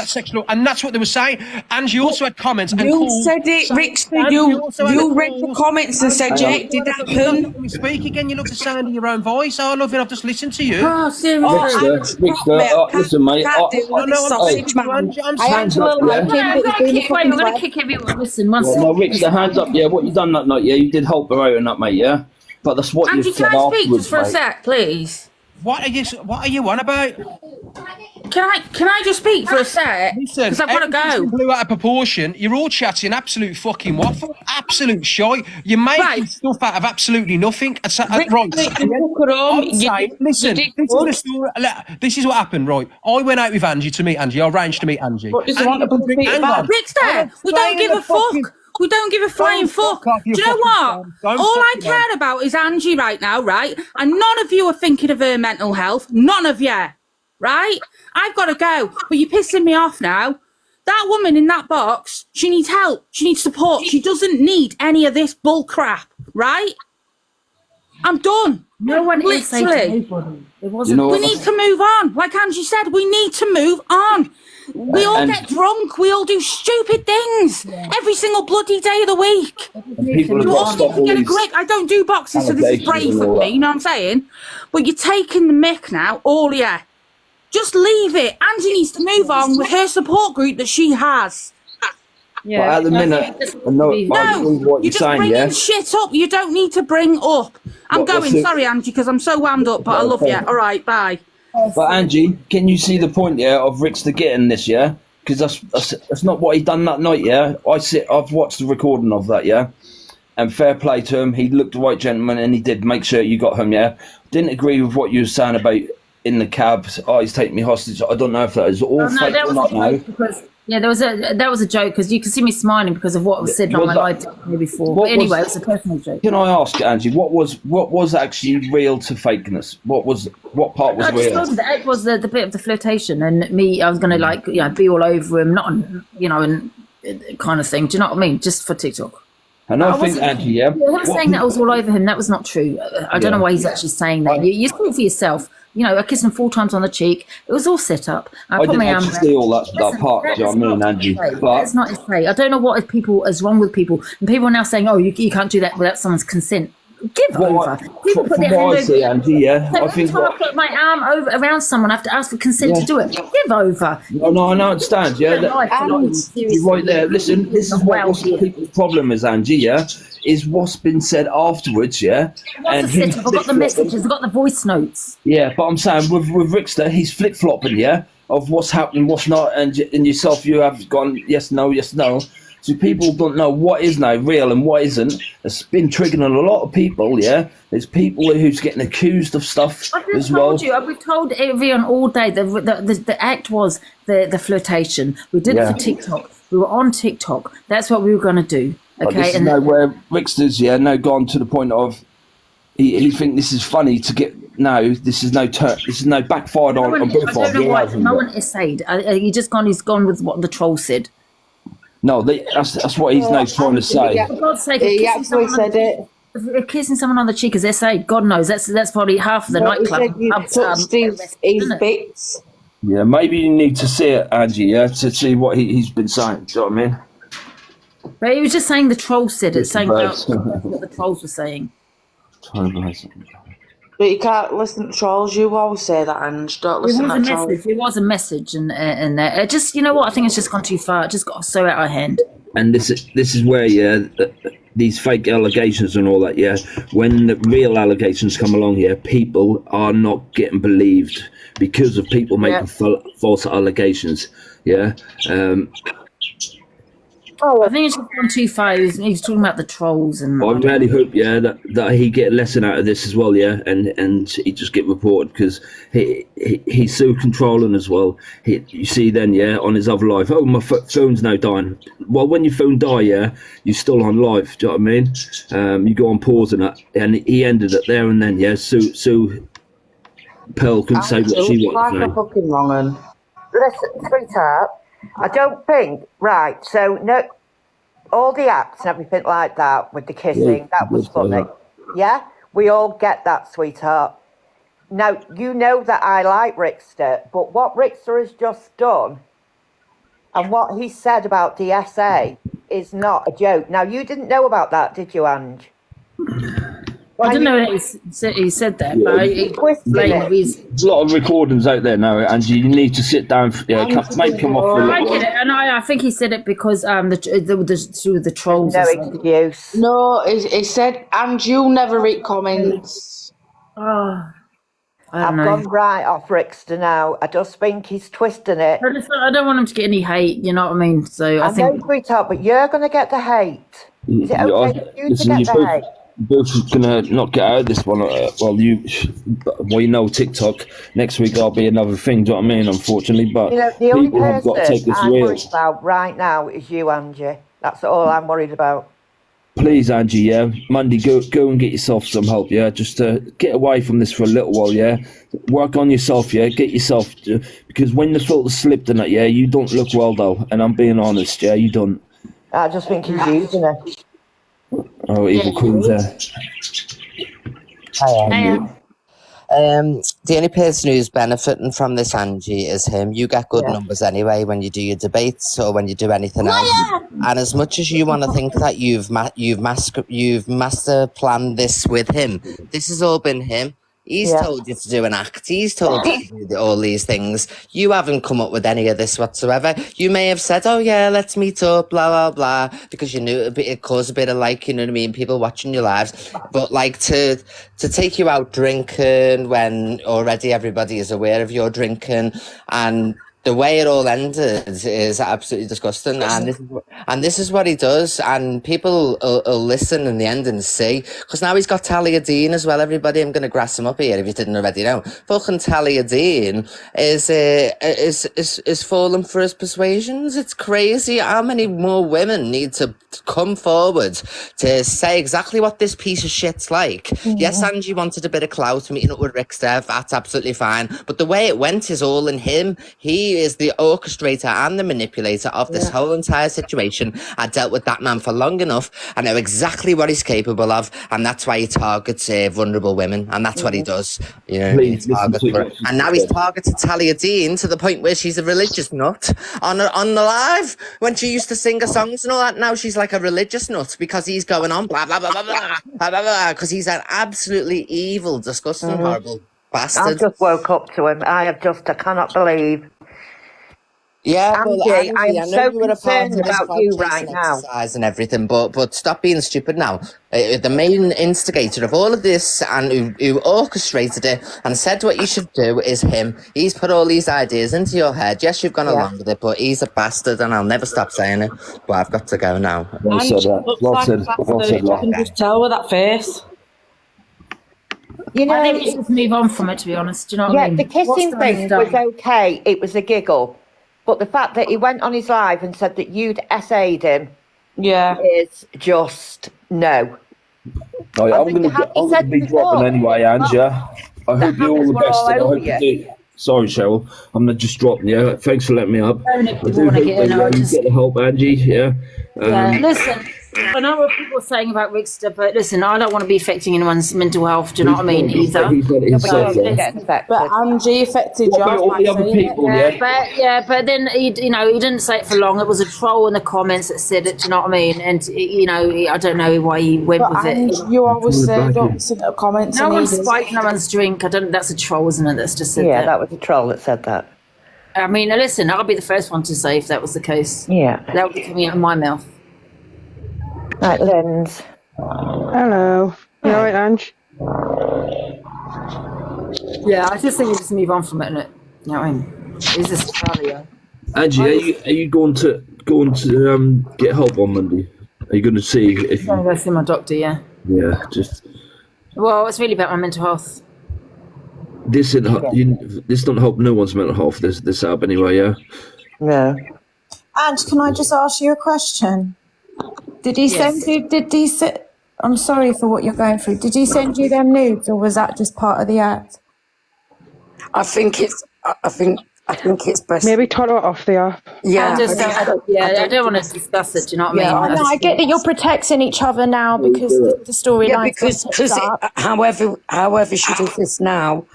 and that's what they were saying. Angie also had comments. And you said it, Rick. You read the comments and said, yeah, it did happen. Let me speak again. You love the sound of your own voice. Oh, I love it. I've just listened to you. Oh, seriously. Listen, mate. I'm going to kick everyone. Listen, one second. No, Rick, the hands up. Yeah, what you done that night? Yeah, you did help her out and that, mate. Yeah, but that's what you said afterwards. Angie, can I speak just for a sec, please? What are you on about? Can I just speak for a sec? Because I've got to go. Blew out of proportion. You're all chatting absolute fucking waffle, absolute shite. You're making stuff out of absolutely nothing. Listen, this is what happened, right? I went out with Angie to meet Angie. I arranged to meet Angie. What does he want to Rick's there. We don't give a fuck. We don't give a flying fuck. Do you know what? All I care about is Angie right now, right? And none of you are thinking of her mental health. None of you, right? I've got to go, but you're pissing me off now. That woman in that box, she needs help. She needs support. She doesn't need any of this bull crap, right? I'm done. No one is saying to anybody. We need to move on. Like Angie said, we need to move on. We all get drunk. We all do stupid things every single bloody day of the week. You all need to get a grip. I don't do boxing, so this is brave of me. You know what I'm saying? But you're taking the mick now, all yeah. Just leave it. Angie needs to move on with her support group that she has. Yeah. But at the minute, you're just bringing shit up. You don't need to bring up. I'm going. Sorry, Angie, because I'm so wound up. But I love you. All right, bye. But Angie, can you see the point, of Rickster getting this, Because that's not what he done that night, I've watched the recording of that, and fair play to him. He looked a white gentleman, and he did make sure you got him, Didn't agree with what you were saying about in the cab. Oh, he's taking me hostage. I don't know if that is all fake or not now. That was a joke because you can see me smiling because of what was said on my live before. But anyway, it was a personal joke. Can I ask, Angie, what was actually real to fakeness? What part was real? I just told it was the bit of the flirtation and me. I was going to be all over him, not and kind of thing. Do you know what I mean? Just for TikTok. And I think Angie, I was saying that I was all over him. That was not true. I don't know why he's actually saying that. You speak for yourself. I kissed him 4 times on the cheek. It was all set up. I didn't actually see all that part. Do you know what I mean, Angie? That's not his play. I don't know what is wrong with people. And people are now saying, "Oh, you can't do that without someone's consent." Give over. People put their hand over. I think I put my arm around someone, I have to ask for consent to do it. Give over. No, I understand. You're right there. Listen, this is what people's problem is, Angie. Is what's been said afterwards, and I've got the messages, I've got the voice notes. Yeah, but I'm saying with Rickster, he's flip flopping, of what's happening, what's not, and yourself, you have gone yes, no. So people don't know what is now real and what isn't. It's been triggering a lot of people, There's people who's getting accused of stuff as well. We've told everyone all day. The act was the flirtation. We did it for TikTok. We were on TikTok. That's what we were going to do. Okay, this is where Rickster's gone to the point of he think this is funny to get this is no backfired on both sides. No one is said. He's gone with what the troll said. No, that's what he's now trying to say. For God's sake, he actually said it. If kissing someone on the cheek, as they say, God knows that's probably half of the nightclub. His bits. Yeah, maybe you need to see it, Angie. To see what he's been saying. Do you know what I mean? But he was just saying the troll said it, saying what the trolls were saying. But you can't listen to trolls. You always say that, Ange. Don't listen to trolls. It was a message in there. Just, you know what? I think it's just gone too far. It just got so out of hand. And this is where, these fake allegations and all that, when the real allegations come along, people are not getting believed because of people making false allegations, I think it's gone too far. He's talking about the trolls and. I really hope, that he get a lesson out of this as well, and he just get reported because he's so controlling as well. You see then, on his other life, oh, my phone's now dying. Well, when your phone die, you're still on live. Do you know what I mean? You go on pause and that, and he ended it there and then, So Pearl couldn't say what she wanted to say. Fucking wrong one. Listen, sweetheart, I don't think, right, so no, all the acts and everything like that with the kissing, that was funny. Yeah? We all get that, sweetheart. Now, you know that I like Rickster, but what Rickster has just done and what he said about the SA is not a joke. Now, you didn't know about that, did you, Ange? Well, I didn't know he said that, but there's a lot of recordings out there now, Angie. You need to sit down, make them off for a little while. And I think he said it because the trolls. No excuse. No, he said, and you'll never read comments. Oh, I've gone right off Rickster now. I just think he's twisting it. I don't want him to get any hate, you know what I mean? So I think. Know, sweetheart, but you're going to get the hate. Is it okay for you to get the hate? Both gonna not get out of this one. You know TikTok. Next week I'll be another thing. Do you know what I mean? Unfortunately, but the only people have got to take this I'm real. worried about right now is you, Angie. That's all I'm worried about. Please, Angie. Monday, go and get yourself some help. Just get away from this for a little while. Work on yourself. Get yourself because when the filter slipped in that, you don't look well though. And I'm being honest. You don't. I just think he's using it. Oh, evil queen's there. Hi, the only person who's benefiting from this, Angie, is him. You get good numbers anyway when you do your debates or when you do anything else. And as much as you want to think that you've master planned this with him, this has all been him. He's told you to do an act. He's told you to do all these things. You haven't come up with any of this whatsoever. You may have said, oh, yeah, let's meet up, blah, blah, blah, because you knew it caused a bit of, you know what I mean, people watching your lives. But, to take you out drinking when already everybody is aware of your drinking and the way it all ended is absolutely disgusting, and this is what he does, and people will listen in the end and see, because now he's got Talia Dean as well. Everybody, I'm going to grass him up here if you didn't already know. Fucking Talia Dean is falling for his persuasions. It's crazy. How many more women need to come forward to say exactly what this piece of shit's like? Mm-hmm. Yes, Angie wanted a bit of clout, meeting up with Rickster. That's absolutely fine, but the way it went is all in him. He is the orchestrator and the manipulator of this whole entire situation. I dealt with that man for long enough. I know exactly what he's capable of, and that's why he targets vulnerable women, and that's what he does. You know, and now he's targeted Talia Dean to the point where she's a religious nut on the live when she used to sing her songs and all that. Now she's like a religious nut because he's going on blah blah blah blah blah blah blah blah because he's an absolutely evil, disgusting, horrible bastard. I just woke up to him. I cannot believe. Yeah, Angie, I'm so concerned about you right now. And everything, but stop being stupid now. The main instigator of all of this and who orchestrated it and said what you should do is him. He's put all these ideas into your head. Yes, you've gone along with it, but he's a bastard, and I'll never stop saying it. But I've got to go now. Well said, well said. You can just tell with that face. You know, I think we should move on from it, to be honest. Do you know what I mean? The kissing thing was okay. It was a giggle. But the fact that he went on his live and said that you'd essayed him is just no. I'm going to be dropping anyway, Angie. I hope you all the best. I hope you do. Sorry, Cheryl. I'm not just dropping you. Thanks for letting me up. I do hope you get the help, Angie. Listen, I know what people are saying about Rickster, but listen, I don't want to be affecting anyone's mental health. Do you know what I mean? Either. But Angie affected you. All the other people, But then he didn't say it for long. It was a troll in the comments that said it. Do you know what I mean? And I don't know why he went with it. You always say don't send up comments. No one's spiked no one's drink. That's a troll, isn't it? That's just said that. that was a troll that said that. I mean, listen, I'll be the first one to say if that was the case. Yeah. That would be coming out of my mouth. Right, Linz. Hello. You alright, Ange? Yeah, I just think we just move on from it, innit? You know what I mean? Is this Australia? Angie, are you going to get help on Monday? Are you going to see if I'm going to go see my doctor, yeah. Yeah, just... Well, it's really about my mental health. This don't help no one's mental health, this app anyway, yeah? No. Ange, can I just ask you a question? Did he send you, I'm sorry for what you're going through. Did he send you them nudes or was that just part of the act? I think it's best. Maybe turn it off the app. Yeah, I don't want to discuss it. Do you know what I mean? No, I get that you're protecting each other now because the storyline. Yeah, however she does this now.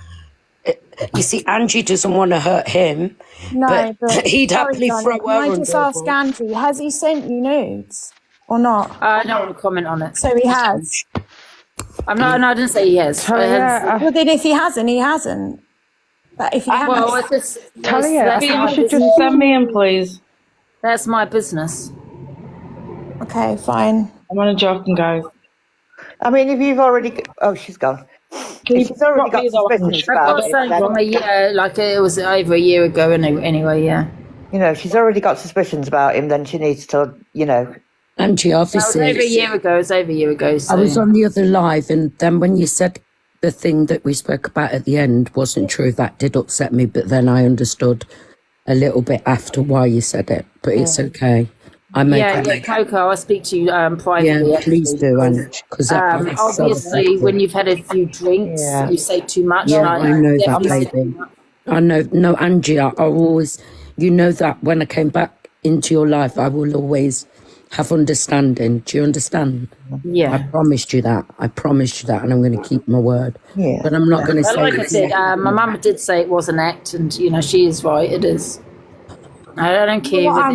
You see, Angie doesn't want to hurt him. No, but he'd happily throw her. Can I just ask Angie? Has he sent you nudes or not? I don't want to comment on it. So he has. I didn't say he has. Well, then if he hasn't, he hasn't. But if he hasn't, you should just send me in, please. That's my business. Okay, fine. I'm on a joking, guys. I mean, if you've already... Oh, she's gone. She's already got suspicions about it. Like it was over a year ago anyway, yeah. You know, she's already got suspicions about him, then she needs to, Angie, obviously... It was over a year ago. So. I was on the other live, and then when you said the thing that we spoke about at the end wasn't true, that did upset me, but then I understood a little bit after why you said it, but it's okay. Coco, I'll speak to you privately. Yeah, please do, because obviously, when you've had a few drinks, you say too much. Yeah, I know that, baby. I know. No, Angie, I always, you know that when I came back into your life, I will always have understanding. Do you understand? Yeah. I promised you that, and I'm going to keep my word. Yeah. But I'm not going to say. Like I said, my mum did say it was an act, and she is right. It is. I don't care whether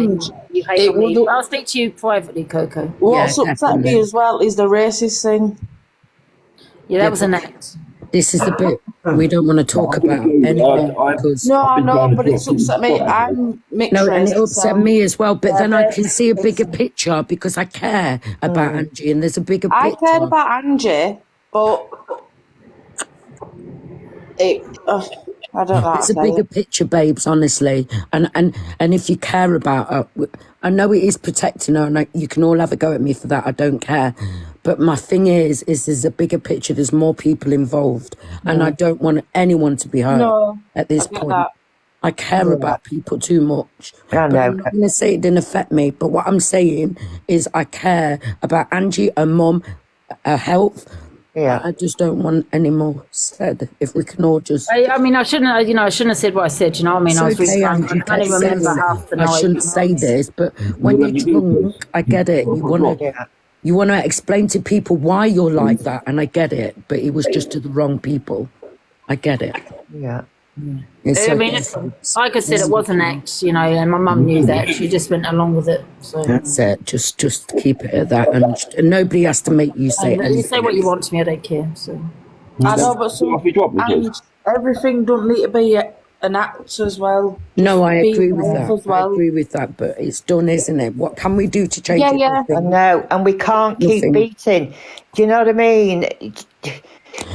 you hate me. I'll speak to you privately, Coco. What's upset me as well is the racist thing. Yeah, that was an act. This is the bit we don't want to talk about anyway. But it's upset me. I'm mixed race. And it upset me as well. But then I can see a bigger picture because I care about Angie, and there's a bigger picture. I cared about Angie, but I don't know. It's a bigger picture, babes, honestly. And if you care about her, I know it is protecting her, and you can all have a go at me for that. I don't care. But my thing is there's a bigger picture. There's more people involved, and I don't want anyone to be hurt at this point. I care about people too much. I know. I'm not going to say it didn't affect me, but what I'm saying is I care about Angie, her mum, her health. Yeah, I just don't want any more said. If we can all just... I shouldn't have said what I said. You know what I mean? I was really drunk. I can't even remember half the night. I shouldn't say this, but when you're drunk, I get it. You want to explain to people why you're like that, and I get it. But it was just to the wrong people. I get it. Yeah. Like I said, it was an act, and my mum knew that. She just went along with it. So that's it. Just keep it at that, and nobody has to make you say anything. You say what you want to me. I don't care. So I know, but everything don't need to be an act as well. No, I agree with that. I agree with that, but it's done, isn't it? What can we do to change it? Yeah. I know, and we can't keep beating. Do you know what I mean?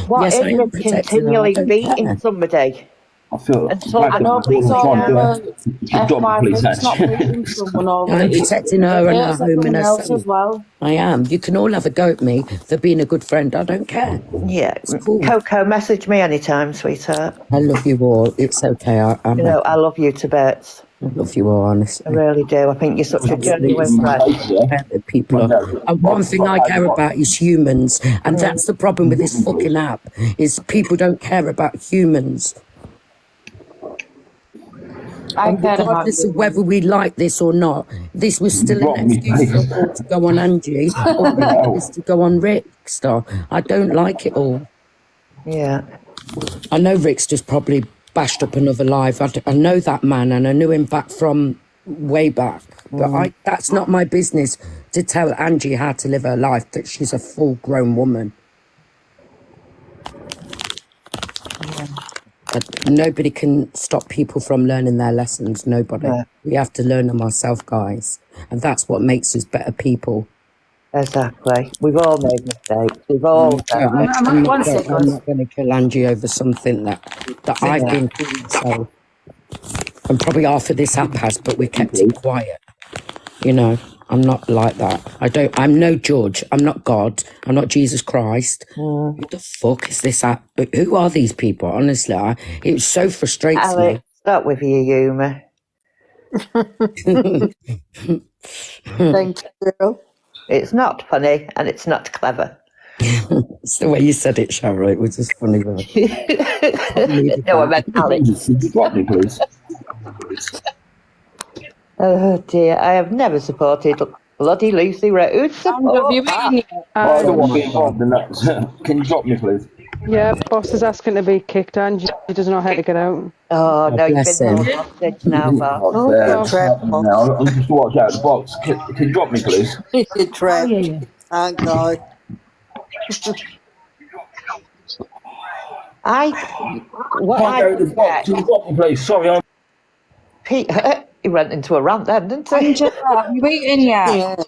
What is it continually beating somebody? I feel I know, but it's all it's not beating someone over. I'm protecting her and her home and her else as well. I am. You can all have a go at me for being a good friend. I don't care. Yeah, it's cool. Coco, message me anytime, sweetheart. I love you all. It's okay. I love you to bits. I love you all, honestly. I really do. I think you're such a genuine friend. People and one thing I care about is humans, and that's the problem with this fucking app. Is people don't care about humans. I cared about regardless you. of whether we like this or not, this was still an excuse for all to go on Angie or this to go on Rickster. I don't like it all. Yeah. I know Rick's just probably bashed up another life. I know that man, and I knew him back from way back. But that's not my business to tell Angie how to live her life, that she's a full-grown woman. But nobody can stop people from learning their lessons. Nobody. Yeah. We have to learn them ourselves, guys. And that's what makes us better people. Exactly. We've all made mistakes. We've all done it. I'm not going to kill Angie over something that I've been through myself. And probably half of this app has, but we kept it quiet. You know, I'm not like that. I'm no judge. I'm not God. I'm not Jesus Christ. Who the fuck is this app? Who are these people? Honestly, it so frustrates Alex, me. stop with your humour. Thank you. It's not funny and it's not clever. It's the way you said it, Cheryl. It was just funny. No, I meant Alex. Could you drop me, please? Oh dear, I have never supported bloody Lucy Ray. Who'd support that? I don't want to be involved in that. Can you drop me, please? Yeah, boss is asking to be kicked, and she doesn't know how to get out. Oh, no, you've bless been him. hostage now, boss. I'm just watch out the box. Can you drop me, please? You're trapped. Thank God. What Can't go to the box. Can you drop me, please? Sorry, I'm... Pete, he went into a rant then, didn't he? Angela, have you eaten yet?